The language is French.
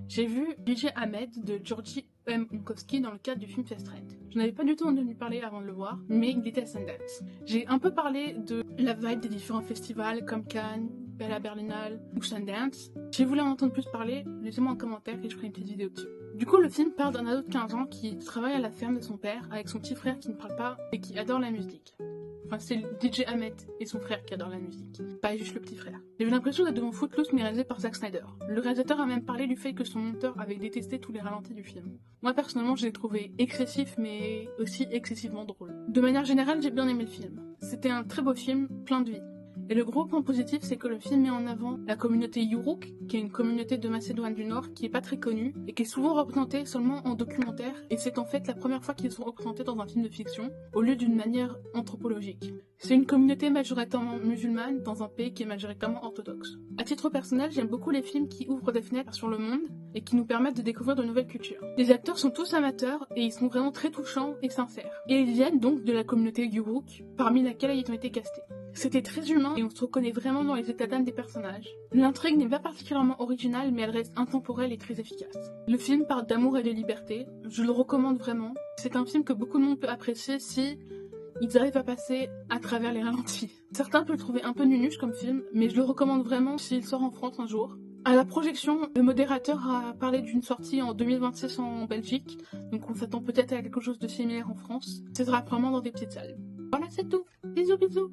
J'ai vu DJ Ahmed de Georgi M. Onkowski dans le cadre du film Fast Rent. Je n'avais pas du tout entendu parler avant de le voir, mais il était à Sundance. J'ai un peu parlé de la vibe des différents festivals comme Cannes, la Berlinale ou Sundance. Si vous voulez en entendre plus parler, laissez-moi un commentaire et je ferai une petite vidéo dessus. Du coup, le film parle d'un ado de 15 ans qui travaille à la ferme de son père avec son petit frère qui ne parle pas et qui adore la musique. Enfin, c'est DJ Ahmed et son frère qui adorent la musique, pas juste le petit frère. J'ai eu l'impression d'être devant Footloose mais réalisé par Zack Snyder. Le réalisateur a même parlé du fait que son monteur avait détesté tous les ralentis du film. Moi personnellement, je l'ai trouvé excessif mais aussi excessivement drôle. De manière générale, j'ai bien aimé le film. C'était un très beau film, plein de vie. Et le gros point positif, c'est que le film met en avant la communauté Yurok, qui est une communauté de Macédoine du Nord qui est pas très connue et qui est souvent représentée seulement en documentaire, et c'est en fait la première fois qu'ils sont représentés dans un film de fiction, au lieu d'une manière anthropologique. C'est une communauté majoritairement musulmane dans un pays qui est majoritairement orthodoxe. À titre personnel, j'aime beaucoup les films qui ouvrent des fenêtres sur le monde et qui nous permettent de découvrir de nouvelles cultures. Les acteurs sont tous amateurs et ils sont vraiment très touchants et sincères. Et ils viennent donc de la communauté Yurok, parmi laquelle ils ont été castés. C'était très humain et on se reconnaît vraiment dans les états d'âme des personnages. L'intrigue n'est pas particulièrement originale mais elle reste intemporelle et très efficace. Le film parle d'amour et de liberté, je le recommande vraiment. C'est un film que beaucoup de monde peut apprécier si ils arrivent à passer à travers les ralentis. Certains peuvent le trouver un peu nunuche comme film, mais je le recommande vraiment s'il sort en France un jour. À la projection, le modérateur a parlé d'une sortie en 2026 en Belgique, donc on s'attend peut-être à quelque chose de similaire en France. Ce sera vraiment dans des petites salles. Voilà, c'est tout. Bisous bisous.